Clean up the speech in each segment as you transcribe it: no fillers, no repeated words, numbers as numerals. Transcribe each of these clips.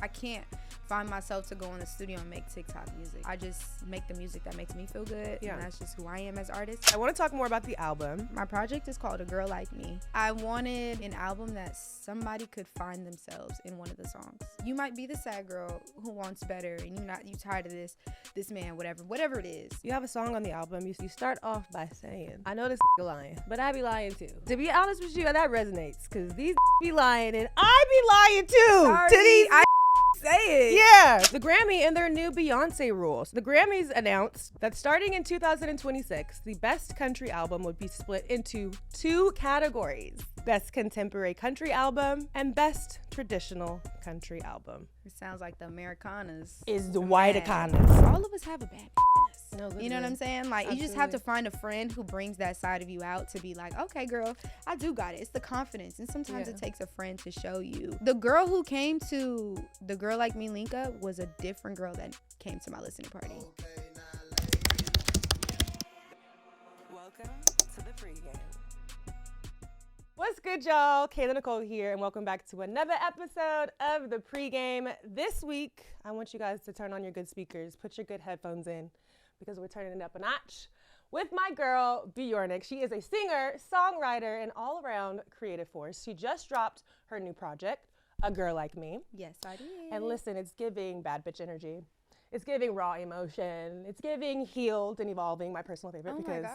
I can't find myself to go in the studio and make TikTok music. I just make the music that makes me feel good. Yeah. And that's just who I am as an artist. I want to talk more about the album. My project is called A Girl Like Me. I wanted an album that somebody could find themselves in one of the songs. You might be the sad girl who wants better and you tired of this man, whatever it is. You have a song on the album. You start off by saying, I know this lying, but I be lying too. To be honest with you, that resonates because these be lying and I be lying too. Sorry, to these say it. Yeah. The Grammy and their new Beyonce rules. The Grammys announced that starting in 2026, the best country album would be split into 2 categories. Best Contemporary Country Album and Best Traditional Country Album. It sounds like the Americanas. Is the white economists. All of us have a bad No, you know what I'm saying? Like, Absolutely. you just have to find a friend who brings that side of you out to be like, okay, girl, I do got it. It's the confidence. And sometimes it takes a friend to show you. The girl who came to the Girl Like Me link up was a different girl that came to my listening party. Welcome to the pregame. What's good, y'all? Kayla Nicole here, and welcome back to another episode of the pregame. This week, I want you guys to turn on your good speakers, put your good headphones in, because we're turning it up a notch with my girl, BJRNCK. She is a singer, songwriter, and all-around creative force. She just dropped her new project, A Girl Like Me. Yes, I did. And listen, it's giving bad bitch energy. It's giving raw emotion. It's giving healed and evolving, my personal favorite, because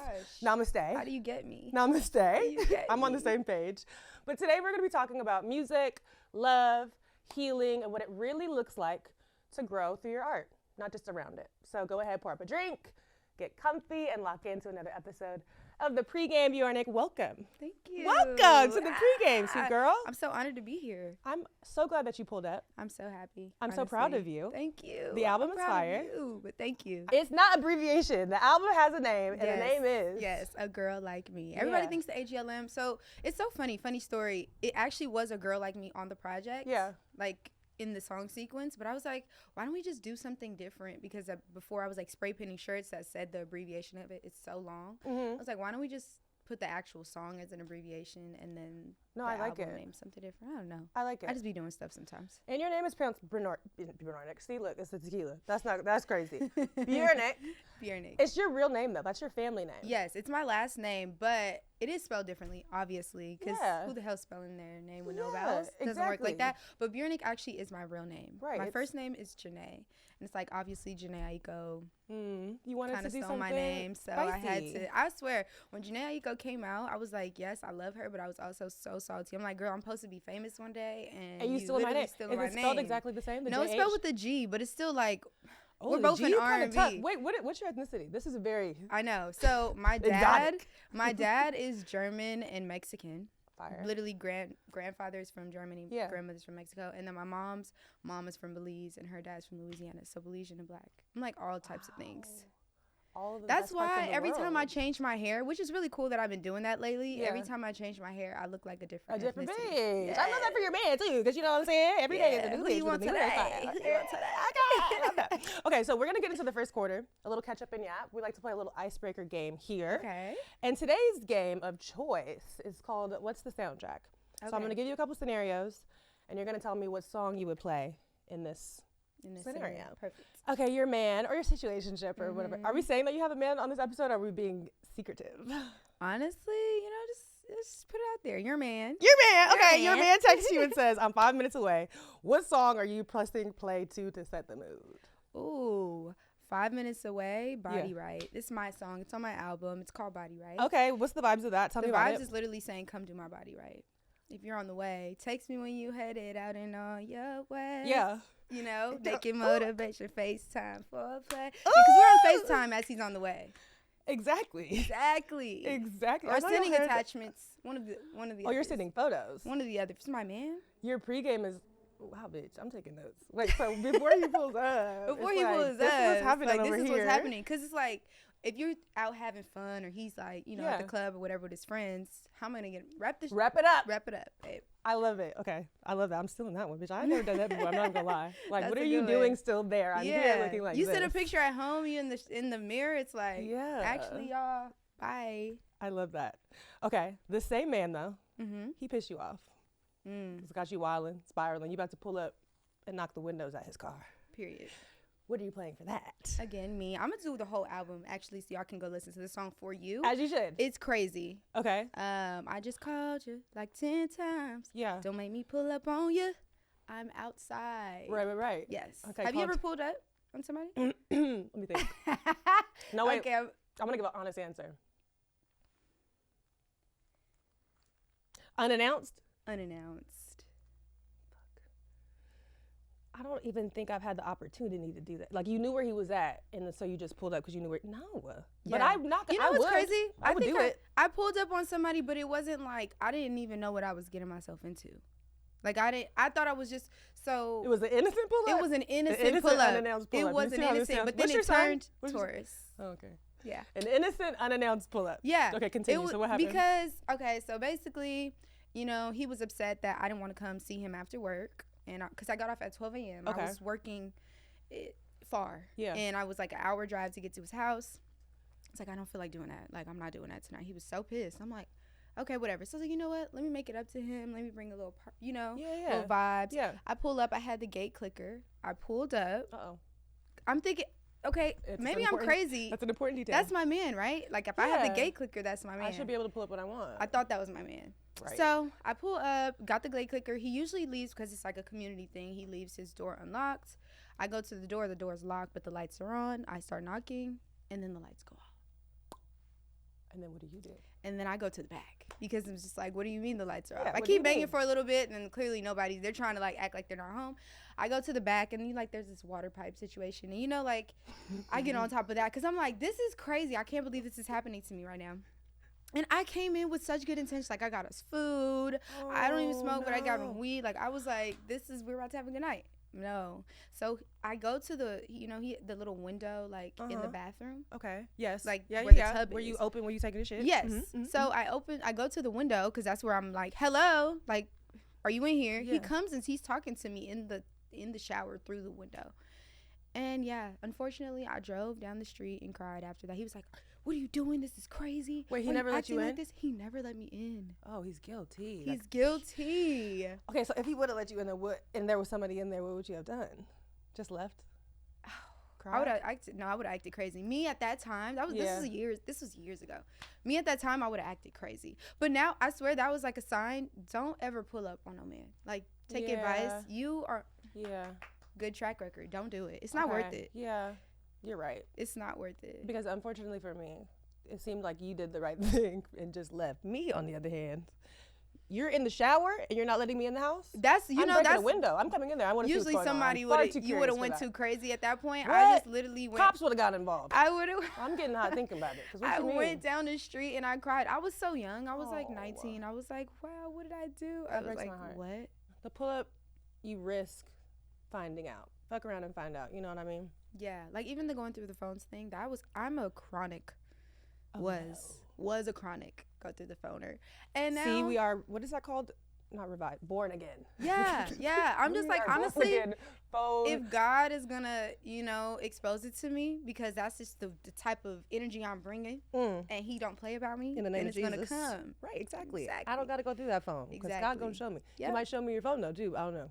namaste. How do you get me? Namaste. I'm on the same page. But today we're going to be talking about music, love, healing, and what it really looks like to grow through your art, not just around it. So go ahead, pour up a drink, get comfy, and lock into another episode of the pregame. BJRNCK, welcome. Thank you. Welcome to the pregame, sweet girl. I'm so honored to be here. I'm so glad that you pulled up. I'm so happy. I'm so proud of you. Thank you. The album I'm is proud fire. of you, but thank you. It's not abbreviation. The album has a name, and the name is A Girl Like Me. Everybody thinks the AGLM. So it's so funny story. It actually was A Girl Like Me on the project. Yeah. Like in the song sequence, but I was like, why don't we just do something different? Because before I was like spray painting shirts that said the abbreviation of it. It's so long. I was like, why don't we just put the actual song as an abbreviation and then I like it. Name something different. I don't know. I like it. I just be doing stuff sometimes. And your name is pronounced BJRNCK. See, look, it's the tequila. That's crazy. BJRNCK. BJRNCK. It's your real name though. That's your family name. Yes, it's my last name, but it is spelled differently, obviously, because who the hell's spelling their name with no vowels? It doesn't work like that. But BJRNCK actually is my real name. Right. My first name is Janae. And it's like, obviously, Janae Aiko You wanted kind to of do stole something my name. So spicy. I had to, I swear, when Janae Aiko came out, I was like, yes, I love her, but I was also so salty. I'm like, girl, I'm supposed to be famous one day. And you stole my name. Is it spelled name. exactly the same? No, it's spelled with a G, but it's still like, we're we're both in R&B. Wait, what's your ethnicity? This is a very... I know. So my dad is German and Mexican. Fire. Literally grandfather's from Germany, grandmother's from Mexico, and then my mom's mom is from Belize and her dad's from Louisiana, so Belizean and black. I'm like all types of things. That's why every time I change my hair, which is really cool that I've been doing that lately, every time I change my hair, I look like a different ethnicity. Bitch. Yes. I love that for your man too, because you know what I'm saying? Every day is a new Who you want today? Okay, so we're going to get into the first quarter, a little catch up and yap. We like to play a little icebreaker game here. Okay. And today's game of choice is called What's the Soundtrack? So I'm going to give you a couple scenarios, and you're going to tell me what song you would play in this scenario. Perfect. Okay, your man or your situationship or whatever. Are we saying that you have a man on this episode, or are we being secretive? Honestly, just put it out there. Your man. Okay, your man texts you and says, I'm 5 minutes away. What song are you pressing play to set the mood? Ooh, 5 minutes away, Body Right. It's my song. It's on my album. It's called Body Right. Okay, what's the vibes of that? Tell me about it. The vibes is literally saying, come do my body right. If you're on the way, text me when you headed out and on your way. Yeah. You know, making motivation, FaceTime for play. Because we're on FaceTime as he's on the way. Exactly. Or sending attachments. One of the. Oh, you're sending photos. One of the other. It's my man. Your pregame is. Wow, bitch, I'm taking notes. Wait, so before he pulls up. This is what's happening. Because it's like, if you're out having fun or he's like, at the club or whatever with his friends, how am I going to wrap it up, babe. I love it. Okay. I love that. I'm still in that one, bitch. I've never done that before. I'm not going to lie. Like, what are you doing still there? I'm here looking like you this. send a picture at home, you in the mirror, it's like, actually, y'all, bye. I love that. Okay. The same man, though, he pissed you off. It's got you wilding, spiraling. You about to pull up and knock the windows out his car. Period. What are you playing for that? Again, me. I'm gonna do the whole album actually, so y'all can go listen to the song For You. As you should. It's crazy. Okay. I just called you like 10 times. Yeah. Don't make me pull up on you. I'm outside. Right. Yes. Okay. Have you ever pulled up on somebody? Let me think. No, wait. Okay. I'm gonna give an honest answer. Unannounced? Unannounced. I don't even think I've had the opportunity to do that. Like, you knew where he was at, and so you just pulled up because you knew where. No. Yeah. But I'm not. You know what's crazy? I would do it. I pulled up on somebody, but it wasn't like I didn't even know what I was getting myself into. Like I thought I was just so. It was an innocent pull up. It was an innocent pull up. Unannounced pull up. It was an innocent, but then it turned Taurus. Oh, okay. Yeah. An innocent unannounced pull up. Yeah. Okay, continue. So what happened? So basically, you know, he was upset that I didn't want to come see him after work. And because I got off at 12 a.m. Okay. I was working far. Yeah. And I was like an hour drive to get to his house. It's like, I don't feel like doing that. Like, I'm not doing that tonight. He was so pissed. I'm like, okay, whatever. So I was like, you know what? Let me make it up to him. Let me bring a little, little vibes. Yeah. I pull up. I had the gate clicker. I pulled up. Uh-oh. I'm thinking, okay, maybe I'm crazy. That's an important detail. That's my man, right? Like, if I have the gate clicker, that's my man. I should be able to pull up what I want. I thought that was my man. Right. So I pull up, got the gate clicker. He usually leaves because it's like a community thing. He leaves his door unlocked. I go to the door's locked, but the lights are on. I start knocking, and then the lights go off. And then what do you do? And then I go to the back because it's just like, what do you mean the lights are off? Yeah, I keep banging for a little bit, and then clearly nobody's. They're trying to like act like they're not home. I go to the back, and there's this water pipe situation, and I get on top of that because I'm like, this is crazy. I can't believe this is happening to me right now. And I came in with such good intentions. Like, I got us food. I don't even smoke, but I got him weed. Like, I was like, we're about to have a good night. No. So I go to the, the little window, like, in the bathroom. Okay. Yes. Like, where the tub Were is. you open when you taking a shit? Yes. Mm-hmm. So I go to the window because that's where I'm like, hello. Like, are you in here? Yeah. He comes and he's talking to me in the shower through the window. And, yeah, unfortunately, I drove down the street and cried after that. He was like, what are you doing? This is crazy. Wait, he never let you in? Like this? He never let me in. Oh, he's guilty. He's guilty. Okay, so if he would have let you in, and there was somebody in there, what would you have done? Just left? Cry? I would have acted crazy. Me at that time, this was years ago. Me at that time, I would have acted crazy. But now, I swear that was like a sign. Don't ever pull up on no man. Like, take advice. You are good track record. Don't do it. It's not worth it. Yeah. You're right. It's not worth it. Because unfortunately for me, it seemed like you did the right thing and just left. Me, on the other hand, you're in the shower and you're not letting me in the house? That's the window. I'm coming in there. I want to see what's going on. Usually you would have went too crazy at that point. What? I just literally went. Cops would have got involved. I would have. I'm getting hot thinking about it. I went down the street and I cried. I was so young. I was like 19. I was like, wow, what did I do? I was like, what? The pull up, you risk finding out. Fuck around and find out. You know what I mean? Yeah, like even the going through the phones thing, I'm a chronic, was a chronic go through the phoner. And now. See, we are, what is that called? Not revived, born again. Yeah. I'm just like, honestly, if God is gonna, expose it to me, because that's just the type of energy I'm bringing, and he don't play about me, in the name of Jesus. Gonna come. Right, exactly. I don't gotta go through that phone, because God gonna show me. Yep. You might show me your phone though, too. I don't know.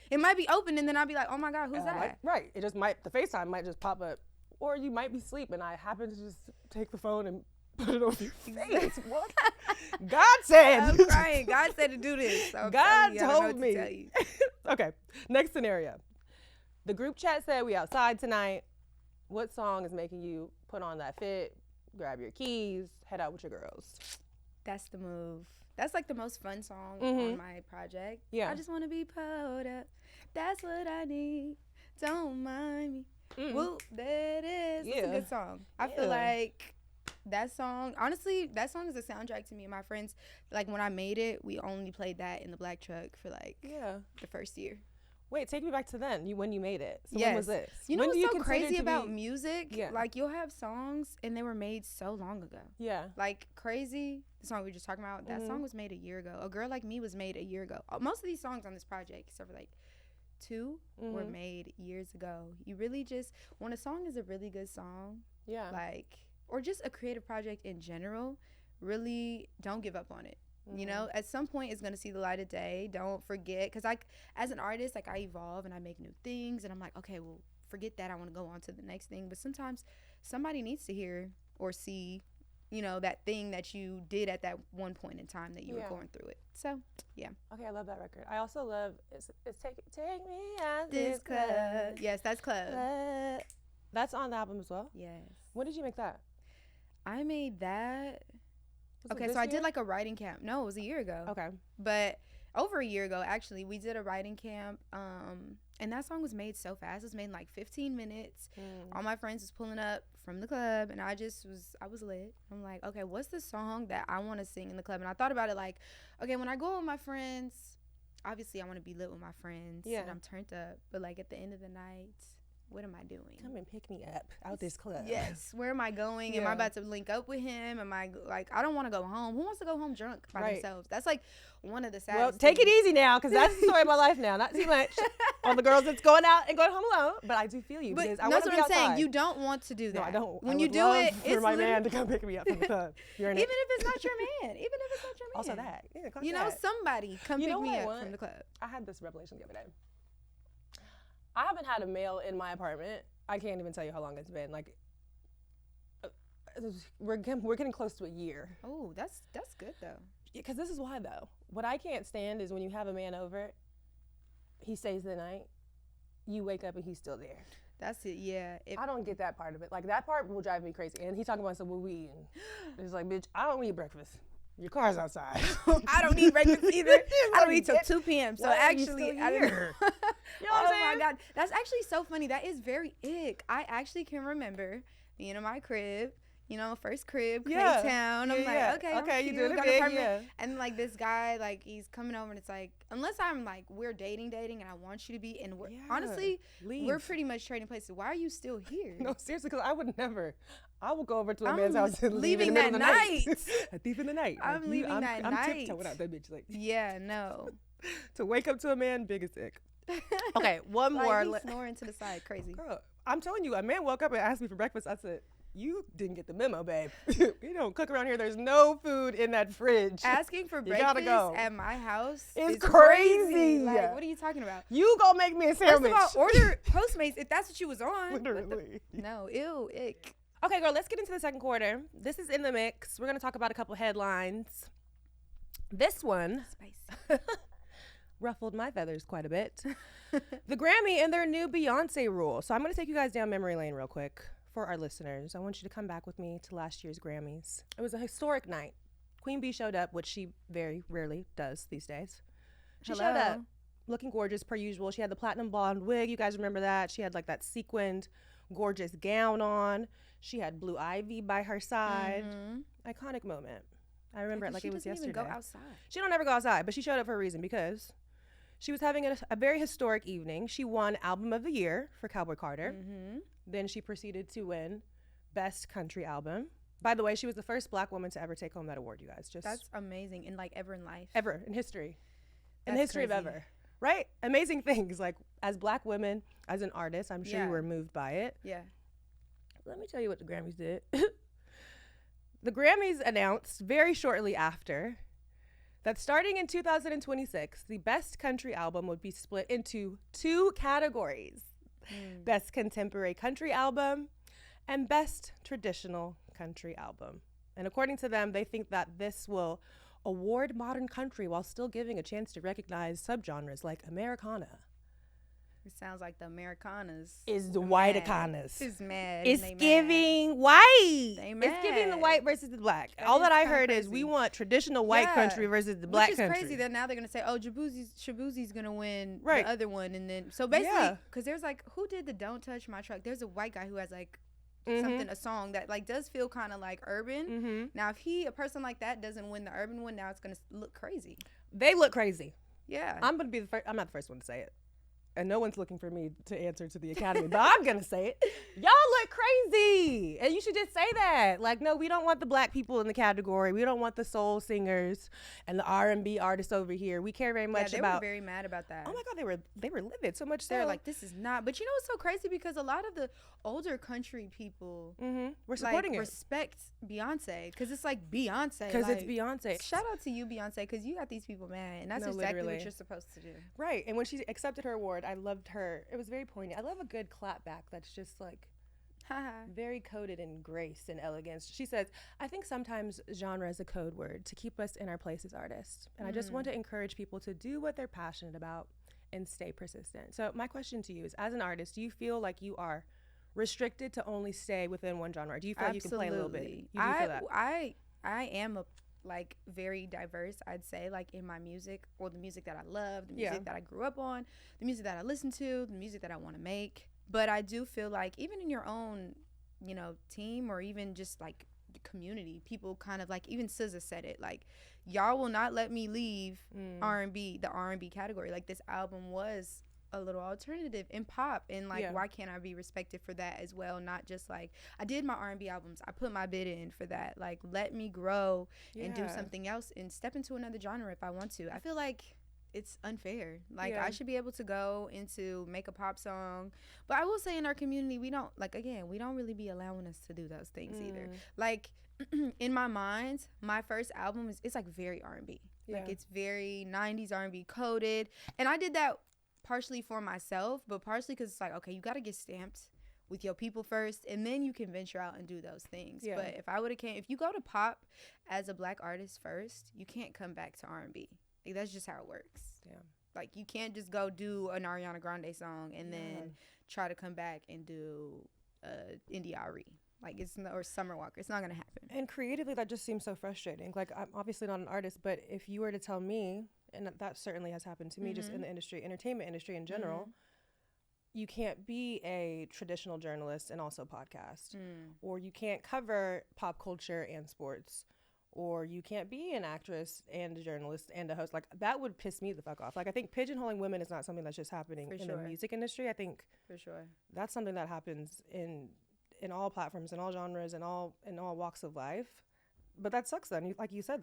It might be open, and then I'll be like, oh my God, who's that? Right. It just might, the FaceTime might just pop up. Or you might be asleep, and I happen to just take the phone and put it over your face. What? God said. I'm crying. God said to do this. So God told me. Okay. Next scenario. The group chat said we outside tonight. What song is making you put on that fit, grab your keys, head out with your girls? That's the move. That's like the most fun song on my project. Yeah. I just want to be pulled up. That's what I need. Don't mind me. Woo, that is. It's a good song. I feel like that song, honestly, that song is a soundtrack to me and my friends. Like, when I made it, we only played that in the black truck for like the first year. Wait, take me back to then, when you made it. So when was this? You know what's so crazy about music? Yeah. Like, you'll have songs and they were made so long ago. Yeah. Like, Crazy, the song we were just talking about, that song was made a year ago. A Girl Like Me was made a year ago. Most of these songs on this project, except for like 2, were made years ago. You really just, when a song is a really good song, like, or just a creative project in general, really don't give up on it. You know, at some point it's going to see the light of day. Don't forget, because as an artist, like I evolve and I make new things and I'm like, okay, well, forget that. I want to go on to the next thing. But sometimes somebody needs to hear or see, you know, that thing that you did at that one point in time that you were going through it. So, yeah. Okay, I love that record. I also love it's Take Me Out This Club. Yes, that's Club. That's on the album as well? Yes. When did you make that? I made that. Okay, so I did like a writing camp. No, it was a year ago. Okay. But over a year ago, actually, we did a writing camp. And that song was made so fast. It was made in like 15 minutes. All my friends was pulling up from the club, and I was lit. I'm like, okay, what's the song that I want to sing in the club? And I thought about it like, okay, when I go with my friends, obviously I want to be lit with my friends. Yeah. And I'm turned up. But like at the end of the night, what am I doing? Come and pick me up out this club. Yes. Where am I going? Am I about to link up with him? Am I like, I don't want to go home. Who wants to go home drunk by themselves? That's like one of the saddest Well, take it easy now, because that's the story of my life now. Not too much on the girls that's going out and going home alone. But I do feel you. But because I that's what I'm saying. You don't want to do that. No, I don't. When I you would do love it, for my man to come pick me up from the club. Even if it's not your man. Even if it's not your man. Also that. Yeah, you know, somebody come pick me up from the club. I had this revelation the other day. I haven't had a male in my apartment. I can't even tell you how long it's been. Like, we're getting close to a year. Oh, that's good though. Because this is why though. What I can't stand is when you have a man over, he stays the night, you wake up and he's still there. That's it. Yeah. I don't get that part of it. Like that part will drive me crazy. And he's talking about, so what we eating? It's like, bitch, I don't eat breakfast. Your car's outside. I don't eat breakfast either. I don't eat till 2 p.m. So actually, I don't know. You know what I'm saying? My God. That's actually so funny. That is very ick. I actually can remember being in my crib, you know, first crib, K-Town. I'm like, okay, you doing it, yeah. And like this guy, like he's coming over and it's like, unless I'm like, we're dating and I want you to be, and honestly, we're pretty much trading places. Why are you still here? No, seriously, because I would never. I will go over to a man's house and leave in the middle of the night. A thief in the night. I'm leaving that night. I'm tiptoeing out that bitch. Like, yeah, no. To wake up to a man, biggest ick. Okay, one more. He's snoring to the side, crazy. Girl, I'm telling you, a man woke up and asked me for breakfast. I said, you didn't get the memo, babe. We don't cook around here. There's no food in that fridge. Asking for breakfast at my house is crazy. Like, what are you talking about? You gonna make me a sandwich. First of all, order Postmates if that's what you was on. Literally. No, ew, ick. Okay, girl, let's get into the second quarter. This is in the mix. We're going to talk about a couple headlines. This one ruffled my feathers quite a bit. The Grammy and their new Beyonce rule. So I'm going to take you guys down memory lane real quick for our listeners. I want you to come back with me to last year's Grammys. It was a historic night. Queen Bee showed up, which she very rarely does these days. She showed up looking gorgeous per usual. She had the platinum blonde wig. You guys remember that? She had like that sequined, gorgeous gown on. She had Blue Ivy by her side. Iconic moment. I remember it like it was yesterday. She doesn't even go outside. She don't ever go outside, but she showed up for a reason, because she was having a very historic evening. She won Album of the Year for Cowboy Carter. Then she proceeded to win Best Country Album. By the way, she was the first Black woman to ever take home that award, you guys. That's amazing. And like ever in life. Ever in history. In the history of ever. Right? Amazing things. Like as Black women, as an artist, I'm sure you were moved by it. Yeah. Let me tell you what the Grammys did. The Grammys announced very shortly after that starting in 2026, the Best Country Album would be split into 2 categories. Best Contemporary Country Album and Best Traditional Country Album. And according to them, they think that this will award modern country while still giving a chance to recognize subgenres like Americana. It sounds like the Americanas is the white-icanas. It's mad. It's giving white. They mad. It's giving the white versus the black. All that I heard is we want traditional white country versus the black country. Which is crazy that now they're going to say, oh, Shabuzi's going to win the other one. And then, so basically, because there's like, who did the Don't Touch My Truck? There's a white guy who has like a song that like does feel kind of like urban. Now, if a person like that doesn't win the urban one, now it's going to look crazy. They look crazy. Yeah. I'm going to be the first. I'm not the first one to say it. and no one's looking for me to answer to the Academy, but I'm going to say it. Y'all look crazy. And you should just say that. Like, no, we don't want the black people in the category. We don't want the soul singers and the R&B artists over here. We care very much about. They were very mad about that. Oh my God, they were livid so much. They're like, this is not. But you know what's so crazy? Because a lot of the older country people were supporting respect Beyonce because it's like Beyonce. Because it's Beyonce. Shout out to you, Beyonce, because you got these people mad, and that's exactly what you're supposed to do. Right. And when she accepted her award, I loved her. It was very poignant. I love a good clap back that's just like very coded in grace and elegance. She says, I think sometimes genre is a code word to keep us in our place as artists. And I just want to encourage people to do what they're passionate about and stay persistent. So my question to you is, as an artist, do you feel like you are restricted to only stay within one genre? Or do you feel like you can play a little bit? You do feel that? I am very diverse, I'd say, like in my music, or the music that I love, the music that I grew up on, the music that I listen to, the music that I want to make. But I do feel like even in your own, team, or even just like the community, people kind of like, even SZA said it, like, y'all will not let me leave R&B, the R&B category. Like, this album was a little alternative in pop, and like why can't I be respected for that as well? Not just like, I did my R&B albums, I put my bid in for that. Like, let me grow and do something else and step into another genre if I want to. I feel like it's unfair. Like, I should be able to go into make a pop song, but I will say in our community, we don't really be allowing us to do those things either. Like, in my mind, my first album it's like very R&B. Like, it's very 90s R&B coded, and I did that partially for myself, but partially because it's like, okay, you got to get stamped with your people first, and then you can venture out and do those things. But if you go to pop as a black artist first, you can't come back to R&B. Like, that's just how it works. Like, you can't just go do an Ariana Grande song and then try to come back and do indie R&B. Like, or Summer Walker. It's not gonna happen. And creatively, that just seems so frustrating. Like, I'm obviously not an artist, but if you were to tell me, and that certainly has happened to me just in the entertainment industry in general, you can't be a traditional journalist and also podcast, or you can't cover pop culture and sports, or you can't be an actress and a journalist and a host. Like, that would piss me the fuck off. Like, I think pigeonholing women is not something that's just happening in the music industry. I think that's something that happens in all platforms, in all genres, in all walks of life. But that sucks then. Like you said,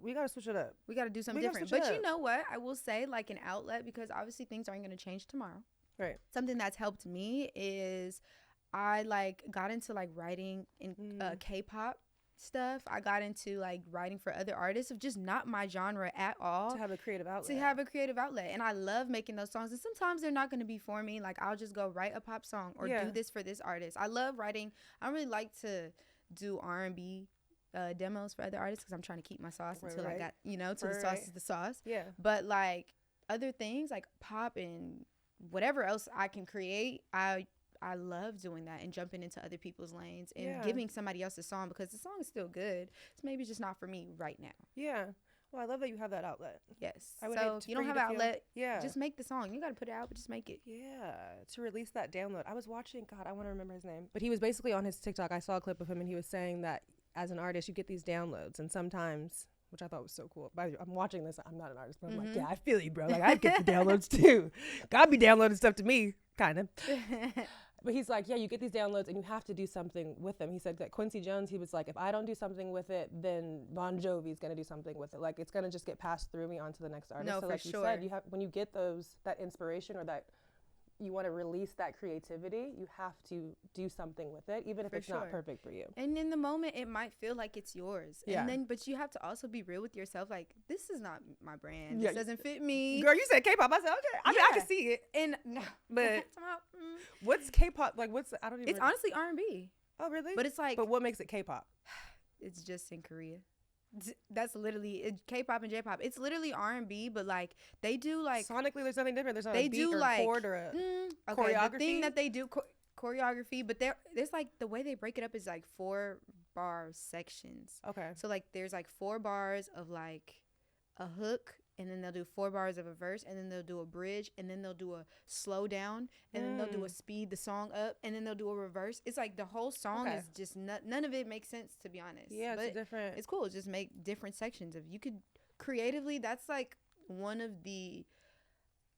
we got to switch it up. We got to do something different. But you know what? I will say, like, an outlet, because obviously things aren't going to change tomorrow. Right. Something that's helped me is I, like, got into, like, writing in K-pop stuff. I got into, like, writing for other artists of just not my genre at all. To have a creative outlet. And I love making those songs. And sometimes they're not going to be for me. Like, I'll just go write a pop song or do this for this artist. I love writing. I don't really like to do R&B demos for other artists because I'm trying to keep my sauce until I got, till the sauce is the sauce. Yeah. But, like, other things like pop and whatever else I can create, I love doing that and jumping into other people's lanes and giving somebody else a song, because the song is still good. It's maybe just not for me right now. Yeah. Well, I love that you have that outlet. Yes. So if you don't have an outlet, just make the song. You got to put it out, but just make it. Yeah. To release that download. I was watching, God, I want to remember his name. But he was basically on his TikTok. I saw a clip of him, and he was saying that as an artist, you get these downloads, and sometimes, which I thought was so cool. But I'm watching this. I'm not an artist, but I'm like, yeah, I feel you, bro. Like, I get the downloads too. God be downloading stuff to me, kind of. But he's like, yeah, you get these downloads and you have to do something with them. He said that Quincy Jones, he was like, if I don't do something with it, then Bon Jovi's going to do something with it. Like, it's going to just get passed through me onto the next artist. No, so for like sure. You said, you have, when you get that inspiration, or that you want to release that creativity, you have to do something with it, even if it's not perfect for you. And in the moment, it might feel like it's yours. And but you have to also be real with yourself. Like, this is not my brand. This doesn't fit me. Girl, you said K-pop. I said, okay. I mean, I can see it. And but what's K-pop? Like, I don't even. It's honestly R&B. Oh, really? But it's like. But what makes it K-pop? It's just in Korea. That's literally K-pop and J-pop. It's literally R&B, but like they do like sonically, there's nothing different. There's not a beat or a chord or a choreography. The thing that they do choreography, but there's like the way they break it up is like 4-bar sections. Okay. So like there's like 4 bars of like a hook, and then they'll do 4 bars of a verse, and then they'll do a bridge, and then they'll do a slow down, and then they'll do a speed the song up, and then they'll do a reverse. It's like the whole song is just none of it makes sense, to be honest. Yeah, but it's different. It's cool. Just make different sections of you could creatively. That's like one of the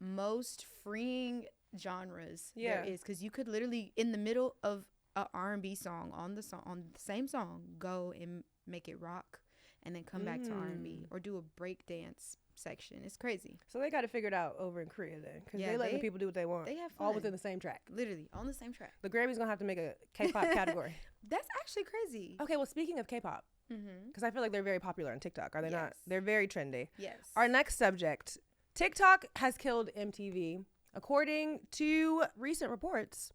most freeing genres there is, because you could literally in the middle of a R&B song on the same song go and make it rock and then come back to R&B or do a break dance section. It's crazy. So they got to figure it out over in Korea then, because they letting people do what they want. They have fun. All within the same track. Literally on the same track. The Grammy's gonna have to make a K-pop category. That's actually crazy. Okay, well, speaking of K-pop, because I feel like they're very popular on TikTok. Are they not? They're very trendy. Yes. Our next subject: TikTok has killed MTV. According to recent reports,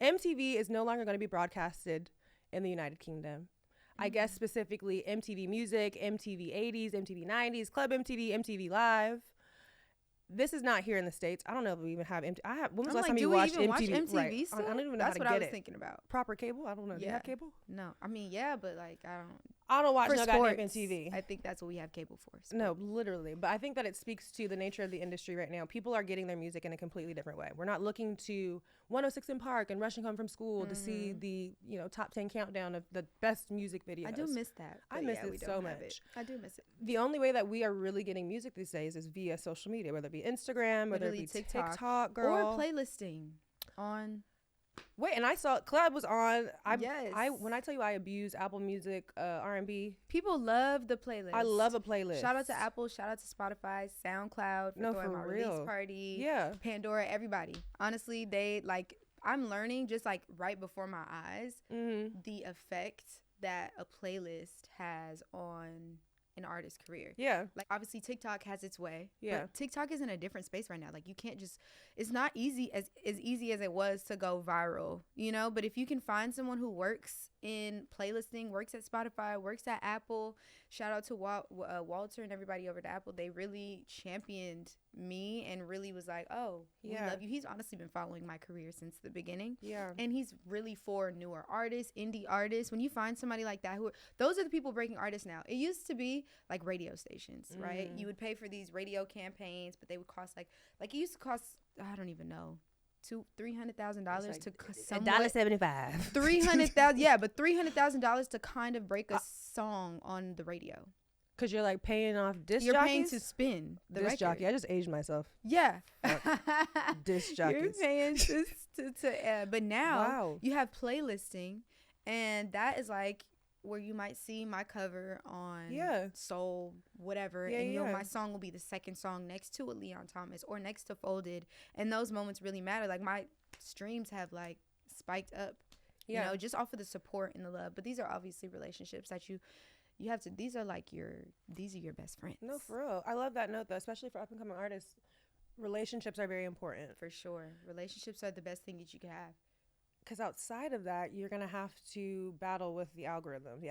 MTV is no longer going to be broadcasted in the United Kingdom. I guess specifically MTV Music, MTV 80s, MTV 90s, Club MTV, MTV Live. This is not here in the States. I don't know if we even have MTV. When was the last time you watched MTV? Watch MTV right. still? I don't even know That's how to what get I was it. thinking about. Proper cable? I don't know. Do you have cable? No. I mean, yeah, but like I don't watch for no sports, goddamn MTV. I think that's what we have cable for. Sports. No, literally. But I think that it speaks to the nature of the industry right now. People are getting their music in a completely different way. We're not looking to 106 in Park and rushing home from school to see the top 10 countdown of the best music videos. I do miss that. I miss it so much. I do miss it. The only way that we are really getting music these days is via social media, whether it be Instagram, whether it be TikTok, girl. Or playlisting on... Wait, and I saw Club was on. Yes. When I tell you I abuse Apple Music, R&B. People love the playlist. I love a playlist. Shout out to Apple. Shout out to Spotify, SoundCloud for throwing my release party. Yeah. Pandora, everybody. Honestly, I'm learning just like right before my eyes the effect that a playlist has on an artist's career. Yeah. Like obviously TikTok has its way. Yeah. But TikTok is in a different space right now. Like you can't just, it's not easy as easy as it was to go viral, but if you can find someone who works in playlisting, works at Spotify, works at Apple, shout out to Walter and everybody over at Apple. They really championed me and really was like, oh, we love you. He's honestly been following my career since the beginning. Yeah. And he's really for newer artists, indie artists. When you find somebody like that, those are the people breaking artists now. It used to be like radio stations, right? You would pay for these radio campaigns, but they would cost like it used to cost, I don't even know, $300,000 to $1.75. $300,000, yeah, but $300,000 to kind of break a song on the radio. Cause you're like paying off disc You're jockeys? paying to spin the disc record. jockey. I just aged myself. Yeah. Disc jockeys. You're paying but now you have playlisting, and that is like where you might see my cover on Soul, whatever, and my song will be the second song next to a Leon Thomas or next to Folded, and those moments really matter. Like my streams have like spiked up, just off of the support and the love. But these are obviously relationships that you have to. These are your best friends. No, for real. I love that note though, especially for up and coming artists. Relationships are very important. For sure, relationships are the best thing that you can have. Because outside of that, you're going to have to battle with the algorithm of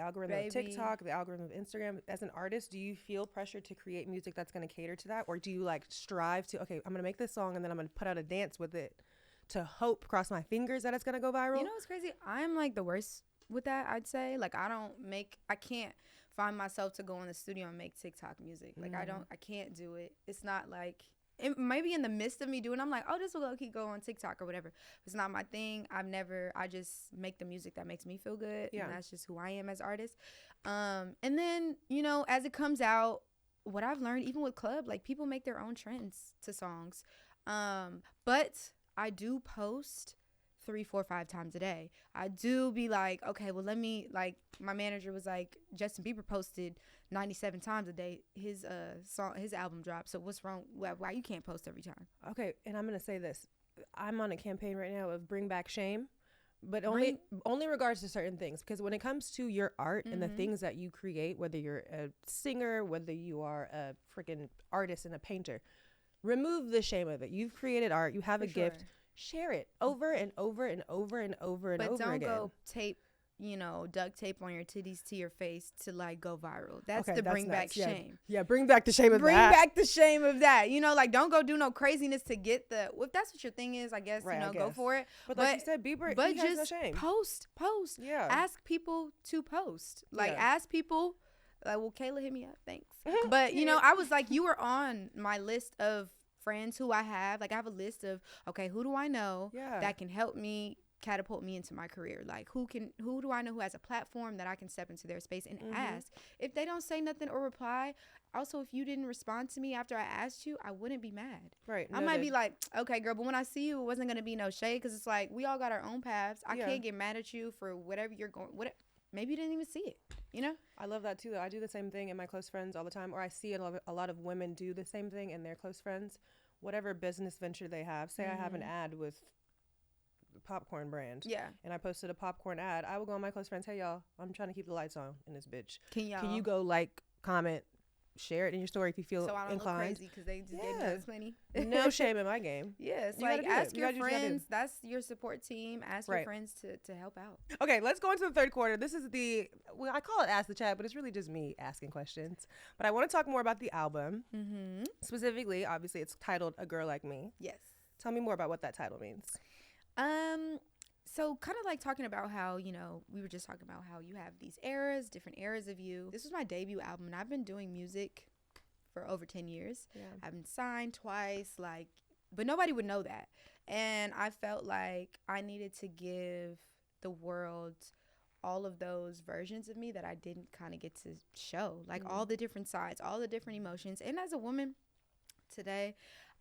TikTok, the algorithm of Instagram. As an artist, do you feel pressure to create music that's going to cater to that? Or do you like strive to, okay, I'm going to make this song and then I'm going to put out a dance with it to cross my fingers that it's going to go viral? You know what's crazy? I'm like the worst with that, I'd say. Like I can't find myself to go in the studio and make TikTok music. Like I can't do it. It's not like, it maybe in the midst of me doing, I'm like, oh, this will low-key go on TikTok or whatever. It's not my thing. I just make the music that makes me feel good. Yeah. And that's just who I am as an artist. And then, as it comes out, what I've learned, even with Club, like people make their own trends to songs. But I do post 3, 4, 5 times a day. I do be like, okay, well, let me, like, my manager was like, Justin Bieber posted 97 times a day. His album dropped. So what's wrong? Why you can't post every time? Okay, and I'm gonna say this. I'm on a campaign right now of Bring Back Shame, but only in regards to certain things. Because when it comes to your art and the things that you create, whether you're a singer, whether you are a freaking artist and a painter, remove the shame of it. You've created art. You have a gift. Share it over and over and over and over and over again. But don't go tape, duct tape on your titties to your face to like go viral. That's bring back shame. Yeah, bring back the shame of that. Bring back the shame of that. Like don't go do no craziness to get if that's what your thing is, I guess, go for it. But like you said, Bieber, but he has no shame. Post. Yeah. Ask people to post. Like ask people, like, well, Kayla, hit me up. Thanks. But, I was like, you were on my list of friends who I have. Like I have a list of, okay, who do I know that can help me catapult me into my career. Like, who do I know who has a platform that I can step into their space and ask? If they don't say nothing or reply, also, if you didn't respond to me after I asked you, I wouldn't be mad. Right. I might be like, okay, girl, but when I see you, it wasn't going to be no shade, because it's like, we all got our own paths. I can't get mad at you for whatever you're going, maybe you didn't even see it, you know? I love that too, though. I do the same thing in my close friends all the time, or I see a lot of women do the same thing in their close friends. Whatever business venture they have, say I have an ad with the popcorn brand, and I posted a popcorn ad, I will go on my close friends, hey y'all, I'm trying to keep the lights on in this bitch. Can you go like, comment, share it in your story if you feel inclined. So I don't look crazy because they just gave me this money. No shame in my game. Yes, like ask your friends. That's your support team. Ask your friends to help out. Okay, let's go into the third quarter. This is I call it Ask the Chat, but it's really just me asking questions. But I want to talk more about the album. Specifically, obviously, it's titled A Girl Like Me. Yes. Tell me more about what that title means. So kind of like talking about how, you know, we were just talking about how you have these eras, different eras of you. This was my debut album, and I've been doing music for over 10 years. Yeah. I've been signed twice, but nobody would know that. And I felt like I needed to give the world all of those versions of me that I didn't kind of get to show, like all the different sides, all the different emotions. And as a woman, today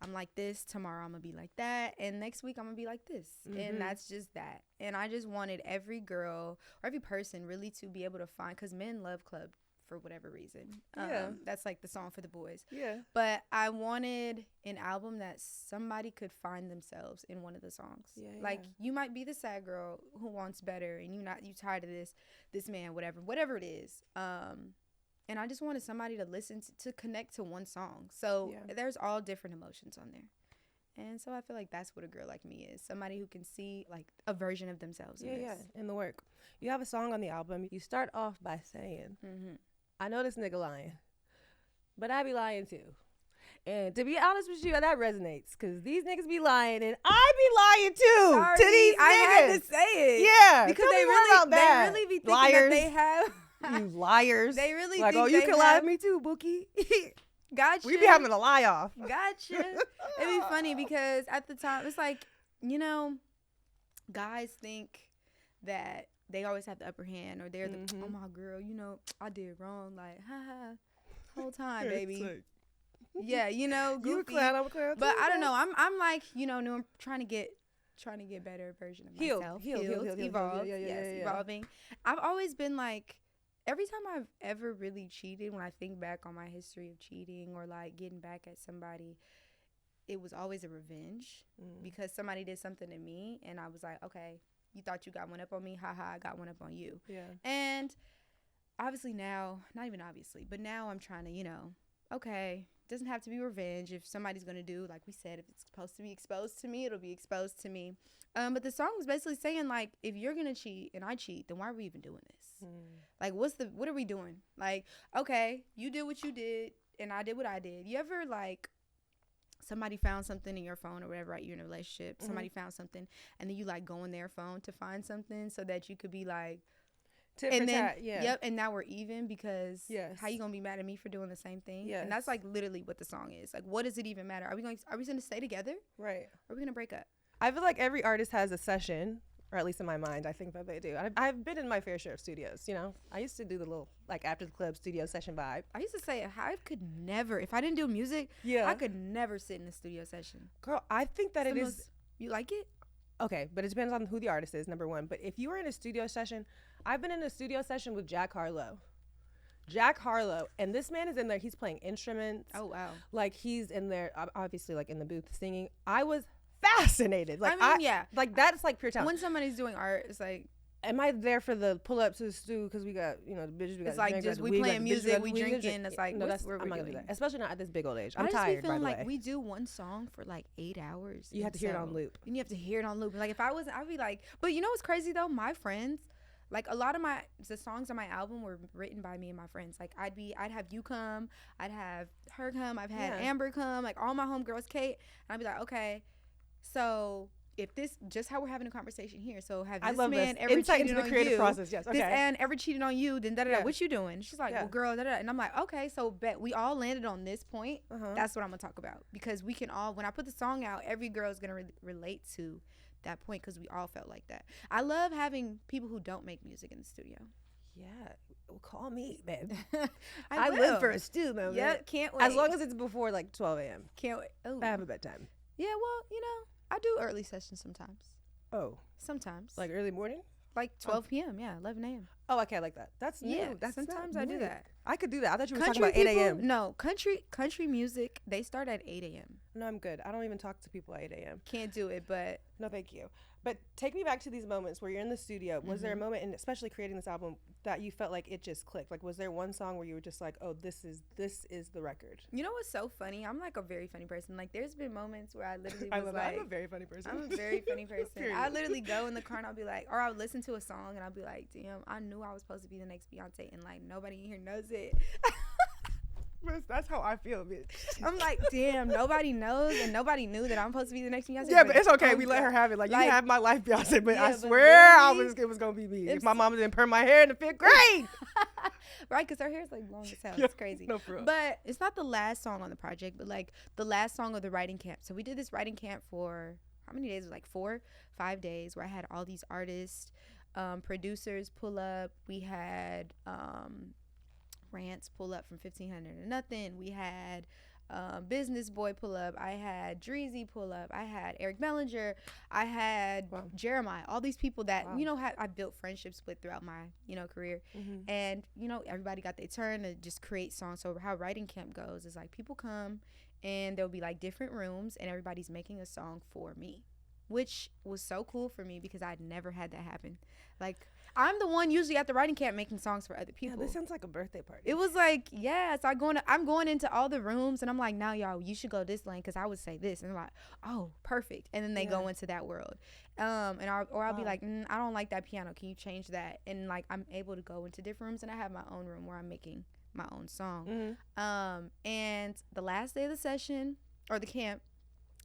I'm like this, tomorrow I'm gonna be like that, and next week I'm gonna be like this. And that's just that. And I just wanted every girl or every person really to be able to find, because men love club for whatever reason. That's like the song for the boys. But I wanted an album that somebody could find themselves in one of the songs. You might be the sad girl who wants better, and you tired of this man, whatever it is. And I just wanted somebody to listen to connect to one song. So there's all different emotions on there. And so I feel like that's what a girl like me is. Somebody who can see like a version of themselves in this. In the work. You have a song on the album. You start off by saying, I know this nigga lying, but I be lying too. And to be honest with you, that resonates, because these niggas be lying, and I be lying too to these niggas. I had to say it. Yeah. Because they really be thinking that they have... You liars. They really like, think you can lie to me too, Bookie. Gotcha. We be having a lie off. Gotcha. It'd be funny because at the time, it's like, you know, guys think that they always have the upper hand, or they're the, oh my girl, you know, I did wrong. Like, ha, whole time, baby. Yeah, you know, goofy. You a clown, I'm a clown. But I don't know. I'm like, you know, I'm trying to get better version of myself. Heal, evolve. Evolving. I've always been like, every time I've ever really cheated, when I think back on my history of cheating or like getting back at somebody, it was always a revenge because somebody did something to me, and I was like, okay, you thought you got one up on me, haha, I got one up on you. Yeah. And obviously now, not even obviously, but now I'm trying to, you know, okay, it doesn't have to be revenge. If somebody's gonna do, like we said, if it's supposed to be exposed to me, it'll be exposed to me. But the song was basically saying, like, if you're gonna cheat and I cheat, then why are we even doing this? Like, what are we doing? Like, okay, you did what you did and I did what I did. You ever, like, somebody found something in your phone or whatever, right? You're in a relationship, somebody found something, and then you, like, go on their phone to find something so that you could be like, and now we're even, because how you gonna be mad at me for doing the same thing? Yes. And that's like literally what the song is. Like, what does it even matter? Are we gonna stay together? Right. Or are we gonna break up? I feel like every artist has a session, or at least in my mind, I think that they do. I've been in my fair share of studios, you know. I used to do the little, like, after the club studio session vibe. I used to say, I could never, if I didn't do music, I could never sit in a studio session. Girl, I think that you like it? Okay, but it depends on who the artist is, number one. But if you were in a studio session, I've been in a studio session with Jack Harlow, and this man is in there, he's playing instruments. Oh, wow. Like, he's in there, obviously, like, in the booth singing. I was fascinated. Like, like, that's like pure talent. When somebody's doing art, it's like, am I there for the pull up to the stew because we got, you know, the bitches, we got, it's like, just we playing music, we drinking. It's like, no, that's, I'm not gonna do that, especially not at this big old age. I'm tired, by the way. We do one song for like 8 hours. You have to hear it on loop. And you have to hear it on loop. Like, if I wasn't, I'd be like, but you know what's crazy though? My friends, like, a lot of the songs on my album were written by me and my friends. Like, I'd have you come, I'd have her come, I've had Amber come, like all my homegirls, Kate, and I'd be like, okay, so if this, just how we're having a conversation here, so have this man ever insight cheated into the on creative you, process, yes, okay, this man ever cheated on you, then what you doing? She's like, well, girl, and I'm like, okay, so bet we all landed on this point. That's what I'm gonna talk about, because we can all, when I put the song out, every girl is gonna relate to that point because we all felt like that. I love having people who don't make music in the studio. Yeah, well, call me, babe. I live for a stew moment. Yeah, can't wait. As long as it's before like 12 a.m. Can't wait. Oh. I have a bedtime. Yeah, well, you know, I do early sessions sometimes. Oh. Sometimes. Like early morning? Like 12 p.m., yeah, 11 a.m. Oh, okay, I like that. That's new. Yeah, That's sometimes I do that. I could do that. I thought you were Country talking about 8 a.m. No, country music, they start at 8 a.m. No, I'm good. I don't even talk to people at 8 a.m. Can't do it, but. No, thank you. But take me back to these moments where you're in the studio. Was there a moment, and especially creating this album, that you felt like it just clicked? Like, was there one song where you were just like, oh, this is the record? You know what's so funny? I'm like a very funny person. Like, there's been moments where I literally was I'm a very funny person. I'm a very funny person. I literally go in the car and I'll be like, or I'll listen to a song and I'll be like, damn, I knew I was supposed to be the next Beyonce, and like nobody in here knows it. That's how I feel, bitch. I'm like, damn, nobody knows, and nobody knew that I'm supposed to be the next Beyonce. Yeah, but it's okay. We let her have it. Like, you can have my life, Beyonce, but I swear it was gonna be me. If my mom didn't perm my hair in the 5th grade. Right, because her hair is like long as hell. It's crazy. No, for real. But it's not the last song on the project, but like the last song of the writing camp. So we did this writing camp for how many days? It was like 4-5 days, where I had all these artists, producers pull up. We had Rants pull up from 1500 to nothing. We had Business Boy pull up. I had Dreezy pull up. I had Eric Bellinger. I had Jeremiah. All these people that you know I built friendships with throughout my career, and everybody got their turn to just create songs. So how writing camp goes is like people come and there'll be like different rooms and everybody's making a song for me, which was so cool for me because I'd never had that happen. Like, I'm the one usually at the writing camp making songs for other people. Yeah, this sounds like a birthday party. It was like, yeah, so I'm going into all the rooms and I'm like, now y'all, you should go this lane because I would say this. And they're like, oh, perfect. And then they go into that world. I'll be like, I don't like that piano. Can you change that? And like, I'm able to go into different rooms, and I have my own room where I'm making my own song. And the last day of the session or the camp,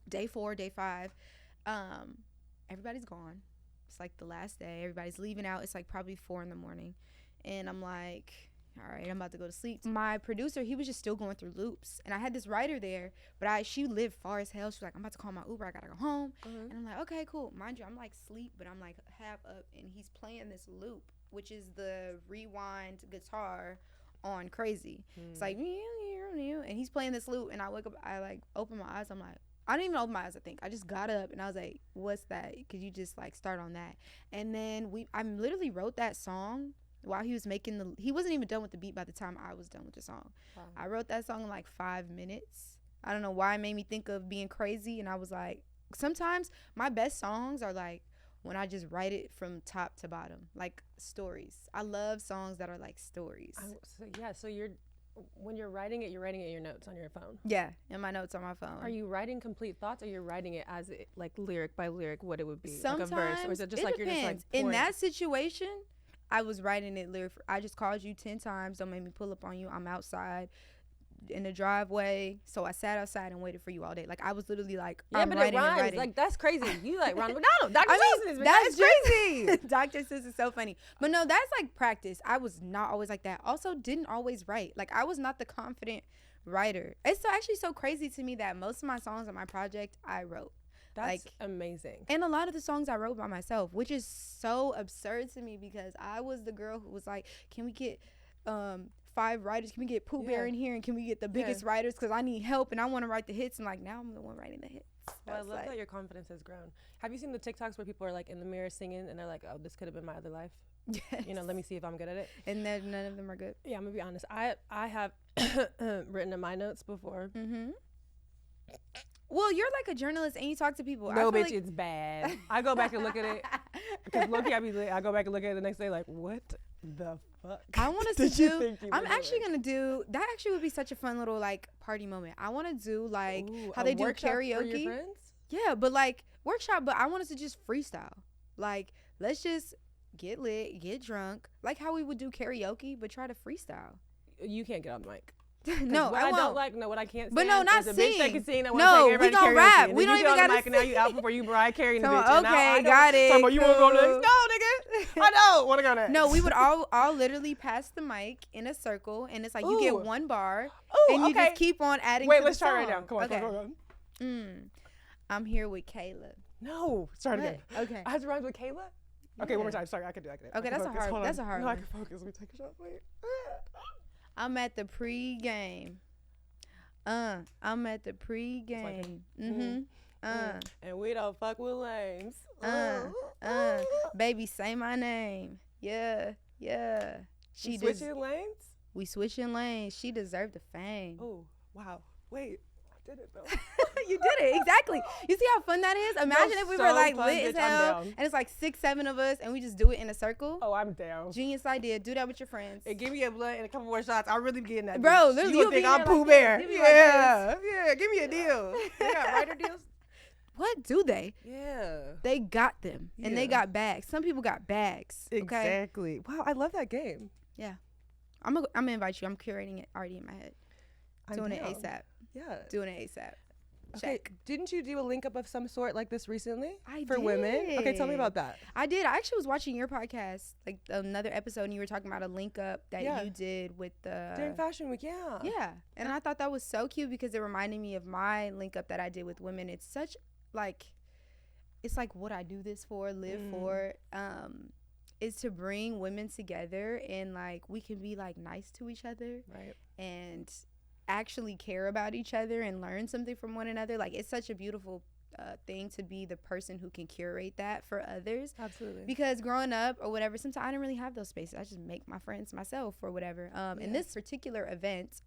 day 4, day 5, everybody's gone. It's like the last day. Everybody's leaving out. It's like probably 4 a.m. And I'm like, all right, I'm about to go to sleep. My producer, he was just still going through loops. And I had this writer there, but she lived far as hell. She was like, I'm about to call my Uber. I got to go home. And I'm like, okay, cool. Mind you, I'm like asleep, but I'm like half up. And he's playing this loop, which is the rewind guitar on Crazy. It's like, and he's playing this loop. And I wake up, I like open my eyes. I'm like, I didn't even open my eyes, I think. I just got up and I was like, what's that? Could you just like start on that? And then I literally wrote that song while he was making he wasn't even done with the beat by the time I was done with the song. Wow. I wrote that song in like 5 minutes. I don't know why it made me think of being crazy. And I was like, sometimes my best songs are like when I just write it from top to bottom, like stories. I love songs that are like stories. So when you're writing it in your notes on your phone? Yeah, in my notes on my phone. Are you writing complete thoughts, or you're writing it as like lyric by lyric what it would be? Sometimes, like a verse? Or is it just like depends. You're just like in that situation, I was writing it lyric. I just called you 10 times. Don't make me pull up on you. I'm outside in the driveway. So I sat outside and waited for you all day. Like I was literally like, I'm but writing it rhymes. and writing. Like that's crazy. You like Ronald McDonald. Dr. Seuss. That's crazy. Dr. Seuss is so funny. But no, that's like practice. I was not always like that. Also didn't always write. Like I was not the confident writer. It's actually so crazy to me that most of my songs on my project I wrote. That's like amazing. And a lot of the songs I wrote by myself, which is so absurd to me because I was the girl who was like, can we get 5 writers? Can we get Pooh Bear in here? And can we get the biggest writers? Because I need help and I want to write the hits. And like now I'm the one writing the hits. Well, I love that your confidence has grown. Have you seen the TikToks where people are like in the mirror singing and they're like, oh, this could have been my other life? Yes. Let me see if I'm good at it. And then none of them are good. Yeah, I'm gonna be honest. I have written in my notes before. Well, you're like a journalist and you talk to people. No, bitch, it's bad. I go back and look at it because low-key I go back and look at it the next day like, what the fuck? I want us to do. I'm actually gonna do that. Actually, would be such a fun little like party moment. I want to do like how they do karaoke. For your friends? Yeah, but like workshop. But I want us to just freestyle. Like let's just get lit, get drunk, like how we would do karaoke, but try to freestyle. You can't get on the mic. No, I don't like. No, what I can't. But no, not sing. No, we gonna rap. We don't even gotta sing. And now you out before you Mariah Carey. Okay, got it. Cool. You wanna go next? No, nigga. I don't wanna go next. No, we would all literally pass the mic in a circle, and it's like you get 1 bar, and you just keep on adding. Wait, to let's the try song. right now. Come on. I'm here with Kayla. No. Start again. Okay. I have to rhyme with Kayla? Yeah. Okay, one more time. Sorry, I can do it. Okay, that's a hard one. No, I can focus. Let me take a shot. Wait. I'm at the pre-game. I'm at the pre-game. And we don't fuck with lames. Baby, say my name. Yeah. She switching lanes? We switching lanes. She deserved the fame. Oh, wow. Wait. I did it, though. You did it. Exactly. You see how fun that is? Imagine if we were like fun, lit as hell and it's like 6, 7 of us and we just do it in a circle. Oh, I'm down. Genius idea. Do that with your friends. Hey, give me a blunt and a couple more shots. I'll really be getting that. Bro, literally. You think I'm Pooh Bear. Yeah. Give me a deal. They got writer deals? What do they? Yeah. They got them. And they got bags. Some people got bags. Okay? Exactly. Wow, I love that game. Yeah. I'm gonna invite you. I'm curating it already in my head. Doing it ASAP. Yeah. Doing it ASAP. Okay, didn't you do a link up of some sort like this recently? For did. Women? Okay, tell me about that. I did. I actually was watching your podcast, like another episode, and you were talking about a link up that you did with the... During Fashion Week, yeah. Yeah, and I thought that was so cute because it reminded me of my link up that I did with women. It's such, like, it's like what I do this for, live for, is to bring women together and, like, we can be, like, nice to each other. Right. And actually care about each other and learn something from one another. Like, it's such a beautiful thing to be the person who can curate that for others. Absolutely. Because growing up or whatever, sometimes I didn't really have those spaces. I just make my friends myself or whatever. In this particular event,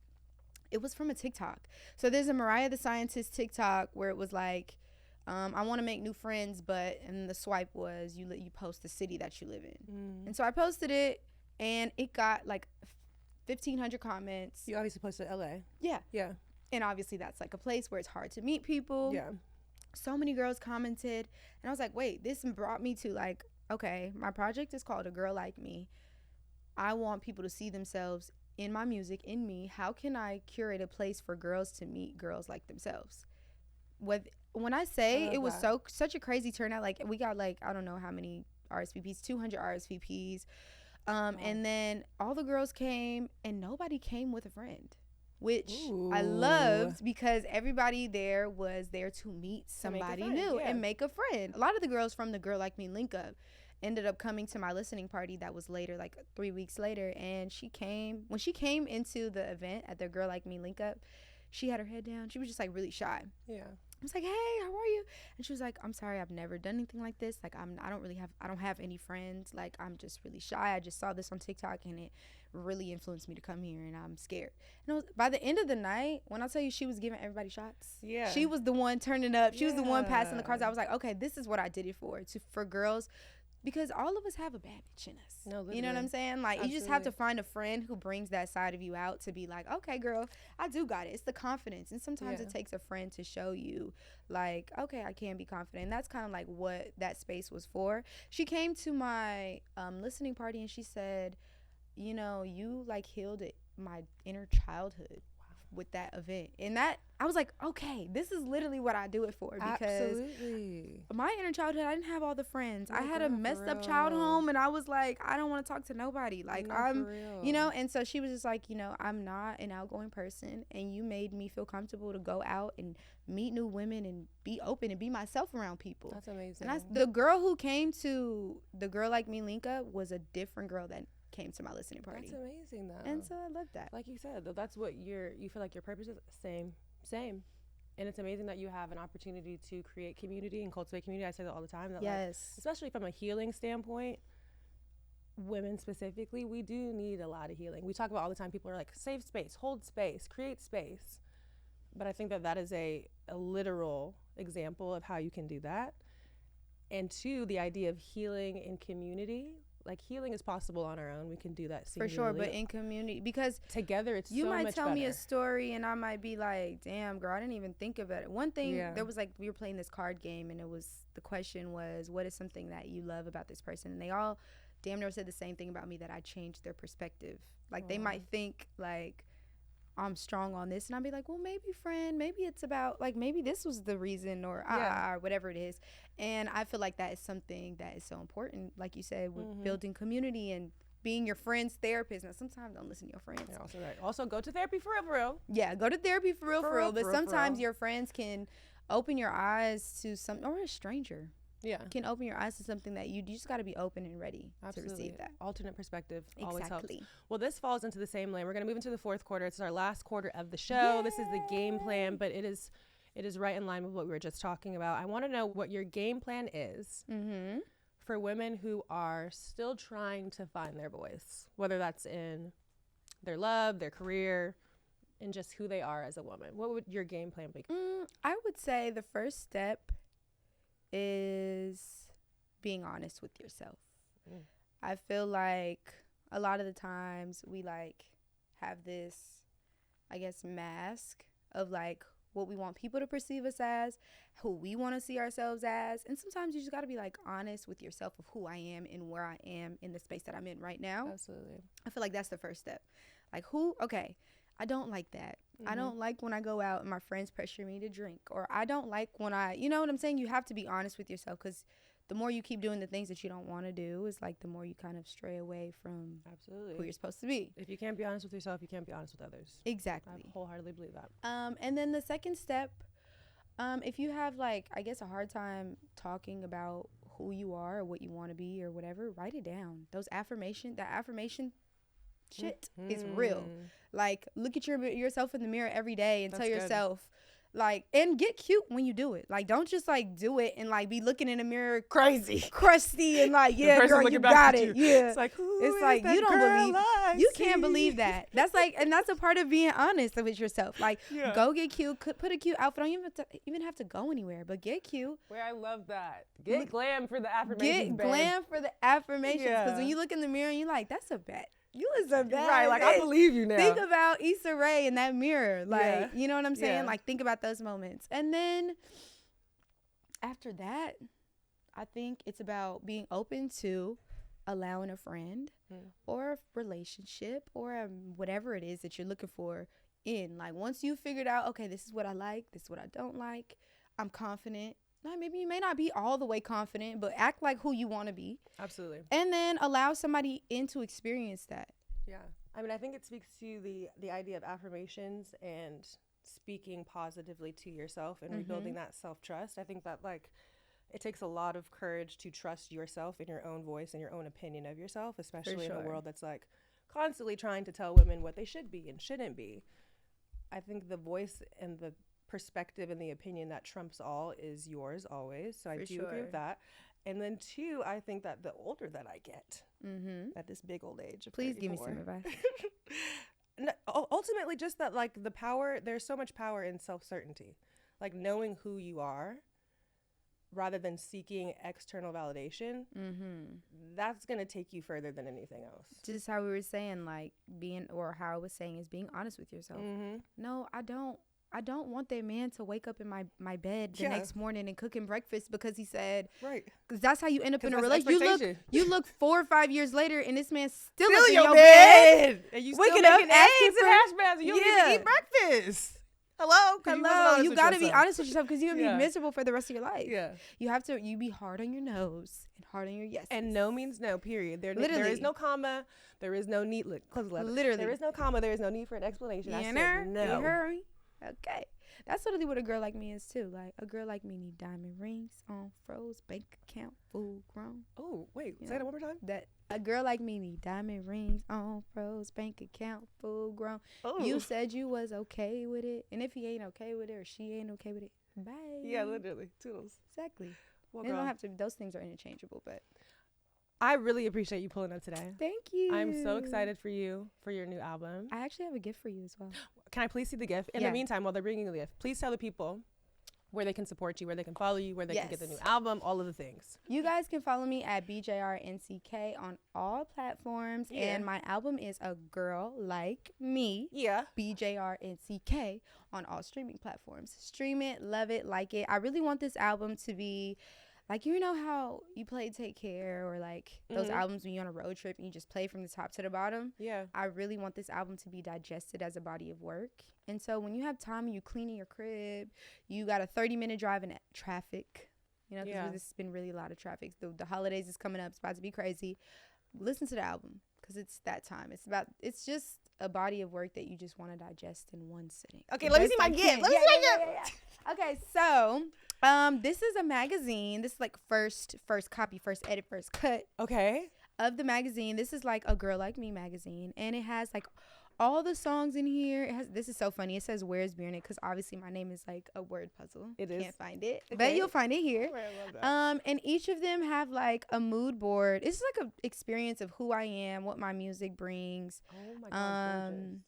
it was from a TikTok. So there's a Mariah the Scientist TikTok where it was like, I want to make new friends, and the swipe was you post the city that you live in. And so I posted it and it got like 1,500 comments. You obviously posted LA. Yeah. Yeah. And obviously that's like a place where it's hard to meet people. Yeah. So many girls commented. And I was like, wait, this brought me to like, okay, my project is called A Girl Like Me. I want people to see themselves in my music, in me. How can I curate a place for girls to meet girls like themselves? When I say it was such a crazy turnout, like we got like, I don't know how many RSVPs, 200 RSVPs. And then all the girls came and nobody came with a friend, which I loved because everybody there was there to meet somebody new and make a friend. A lot of the girls from the Girl Like Me link up ended up coming to my listening party that was later, like 3 weeks later. And when she came into the event at the Girl Like Me link up, she had her head down. She was just like really shy. Yeah. I was like, hey, how are you? And she was like, I'm sorry, I've never done anything like this. Like, I don't have any friends. Like, I'm just really shy. I just saw this on TikTok and it really influenced me to come here and I'm scared. And by the end of the night, when I tell you she was giving everybody shots, she was the one turning up. She was the one passing the cards. I was like, okay, this is what I did it for girls. Because all of us have a bad bitch in us. No, you know what I'm saying? Like, you just have to find a friend who brings that side of you out to be like, okay, girl, I do got it. It's the confidence. And sometimes it takes a friend to show you, like, okay, I can be confident. And that's kind of like what that space was for. She came to my listening party and she said, you know, you, like, healed my inner childhood with that event. And that, I was like, okay, this is literally what I do it for. Because my inner childhood, I didn't have all the friends. I had a messed up child home and I was like, I don't want to talk to nobody. Like, you know, and so she was just like, you know, I'm not an outgoing person and you made me feel comfortable to go out and meet new women and be open and be myself around people. That's amazing. And the girl who came to the Girl Like Me link up was a different girl that came to my listening party. That's amazing though. And so I love that. Like you said, that's what you feel like your purpose is. Same. And it's amazing that you have an opportunity to create community and cultivate community. I say that all the time. That like, especially from a healing standpoint, women specifically, we do need a lot of healing. We talk about all the time, people are like, save space, hold space, create space. But I think that is a literal example of how you can do that. And two, the idea of healing in community. Like, healing is possible on our own. We can do that singularly. For sure, but in community, because together it's you so might much tell better. Me a story and I might be like, damn, girl, I didn't even think of it. One thing, there was like, we were playing this card game and the question was, what is something that you love about this person? And they all damn near said the same thing about me, that I changed their perspective. Like, they might think like, I'm strong on this, and I'll be like, well, maybe friend, maybe it's about, like, maybe this was the reason, or whatever it is. And I feel like that is something that is so important, like you said, with building community and being your friend's therapist. Now, sometimes don't listen to your friends. Also go to therapy for real. Yeah, go to therapy for real. But sometimes your friends can open your eyes to something, or a stranger. Yeah. Can open your eyes to something that you just got to be open and ready to receive that. Alternate perspective always helps. Exactly. Well, this falls into the same lane. We're going to move into the fourth quarter. It's our last quarter of the show. Yay! This is the game plan, but it is right in line with what we were just talking about. I want to know what your game plan is for women who are still trying to find their voice, whether that's in their love, their career, and just who they are as a woman. What would your game plan be? I would say the first step is being honest with yourself. I feel like a lot of the times we like have this, I guess, mask of like what we want people to perceive us as, who we want to see ourselves as. And sometimes you just got to be like honest with yourself of who I am and where I am in the space that I'm in right now. Absolutely. I feel like that's the first step. Like okay, I don't like that. I don't like when I go out and my friends pressure me to drink, or I don't like when you know what I'm saying? You have to be honest with yourself, because the more you keep doing the things that you don't want to do is like the more you kind of stray away from who you're supposed to be. If you can't be honest with yourself, you can't be honest with others. Exactly. I wholeheartedly believe that. And then the second step, if you have like, I guess, a hard time talking about who you are or what you want to be or whatever, write it down. That affirmation shit is real. Like, look at yourself in the mirror every day and tell yourself, like, and get cute when you do it. Like, don't just like do it and like be looking in the mirror crazy, crusty, and like, yeah, girl, you got it. Yeah, it's like you don't believe, you can't believe that. That's like, and that's a part of being honest with yourself. Like, go get cute, put a cute outfit on. You don't even have to go anywhere, but get cute. Where I love that. Get glam for the affirmations. Get glam for the affirmations, because when you look in the mirror and you're like, that's a bet. You was a bad right, like bitch. I believe you now. Think about Issa Rae in that mirror, like you know what I'm saying? Like, think about those moments, and then after that, I think it's about being open to allowing a friend or a relationship or whatever it is that you're looking for in. Like, once you figured out, okay, this is what I like, this is what I don't like, I'm confident. Maybe you may not be all the way confident, but act like who you want to be. Absolutely. And then allow somebody in to experience that. Yeah. I mean, I think it speaks to the idea of affirmations and speaking positively to yourself and rebuilding that self-trust. I think that, like, it takes a lot of courage to trust yourself in your own voice and your own opinion of yourself, especially in a world that's, like, constantly trying to tell women what they should be and shouldn't be. I think the voice and the perspective and the opinion that trumps all is yours always. So I do agree with that. And then two, I think that the older that I get, at this big old age of please 34, give me some advice. No, ultimately just that, like, the power, there's so much power in self-certainty, like knowing who you are rather than seeking external validation. That's going to take you further than anything else. Just how we were saying, like, how I was saying is being honest with yourself. No, I don't want that man to wake up in my bed the next morning and cook him breakfast because he said, right. Because that's how you end up in a relationship. You look 4 or 5 years later and this man's still up in your bed. And you still waking up, eggs and hash browns, and you don't even eat breakfast. Hello. You got to be honest with yourself, because you're going to be miserable for the rest of your life. Yeah. You be hard on your no's and hard on your yeses. And no means no, period. There is no comma. There is no need. Literally. There is no comma. There is no need for an explanation. I said no. You heard me? Okay. That's literally what a girl like me is too. Like, a girl like me need diamond rings on froze, bank account full grown. Oh, wait. Say that one more time. That a girl like me need diamond rings on froze, bank account full grown. Oh. You said you was okay with it. And if he ain't okay with it or she ain't okay with it, bye. Yeah, literally. Toodles. Exactly. Well, they don't have to, those things are interchangeable, but I really appreciate you pulling up today. Thank you. I'm so excited for you for your new album. I actually have a gift for you as well. Can I please see the gift? In the meantime, while they're bringing the gift, please tell the people where they can support you, where they can follow you, where they can get the new album, all of the things. You guys can follow me at BJRNCK on all platforms. Yeah. And my album is A Girl Like Me. Yeah. BJRNCK on all streaming platforms. Stream it, love it, like it. I really want this album to be like, you know how you play Take Care, or like those albums when you're on a road trip and you just play from the top to the bottom? Yeah. I really want this album to be digested as a body of work. And so when you have time and you cleaning your crib, you got a 30-minute drive in traffic, you know, because this has been really a lot of traffic. The holidays is coming up. It's about to be crazy. Listen to the album, because it's that time. It's just a body of work that you just want to digest in one sitting. Okay, let me see my gift. Let me see my gift. Okay, so this is a magazine. This is like first copy, first edit, first cut. Okay. Of the magazine. This is like a Girl Like Me magazine, and it has like all the songs in here. This is so funny. It says "Where's BJRNCK?" because obviously my name is like a word puzzle. It is. Can't find it, okay. but you'll find it here. I love that. And each of them have like a mood board. It's like an experience of who I am, what my music brings. Oh my God, gorgeous.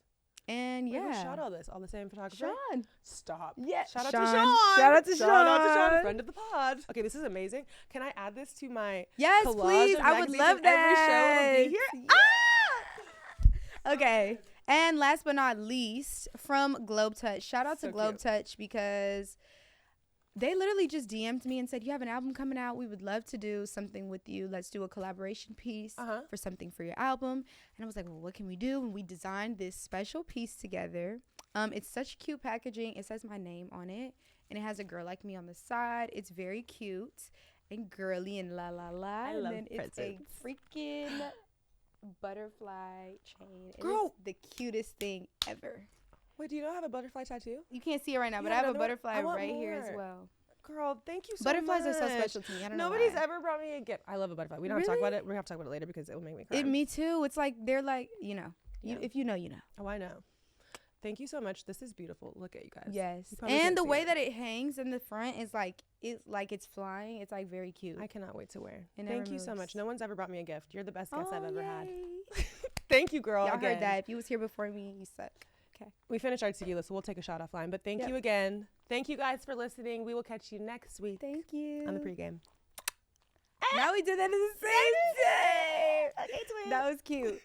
And Wait, yeah. who shot all this? All the same photographer? Sean. Stop. Yeah. Shout out Sean. to Sean. Shout out to Sean. Shout out to Sean, friend of the pod. Okay, this is amazing. Can I add this to my Yes, collage please. of I would magazines love of that. Every show will be here. Ah! Okay. And last but not least, from Globetouch. Shout out to Globetouch because they literally just DM'd me and said, you have an album coming out. We would love to do something with you. Let's do a collaboration piece for something for your album. And I was like, well, what can we do? And we designed this special piece together. It's such cute packaging. It says my name on it. And it has a girl like me on the side. It's very cute and girly and la la la. I love then it's a freaking butterfly chain. Girl. It's the cutest thing ever. Wait, do you not have a butterfly tattoo? You can't see it right now, but I have a butterfly right here as more. well. Girl, thank you so Butterflies much. are so special to me. I don't know Nobody's why. ever brought me a gift. I love a butterfly. We don't have to talk about it. We have to talk about it later because it will make me cry. Me too. It's like they're like, you know, if you know, you know. Oh, I know. Thank you so much. This is beautiful. Look at you guys. Yes. And the way that it hangs in the front is like it's flying. It's like very cute. I cannot wait to wear. It Thank you so much. No one's ever brought me a gift. You're the best guest I've ever had. Yay. Thank you, girl. Y'all again. heard that. If you was here before me, you suck. Okay. We finished our tequila, so we'll take a shot offline. But thank you again. Thank you guys for listening. We will catch you next week. Thank you. On the pregame. Now we did that at the same time. Okay, twin. That was cute.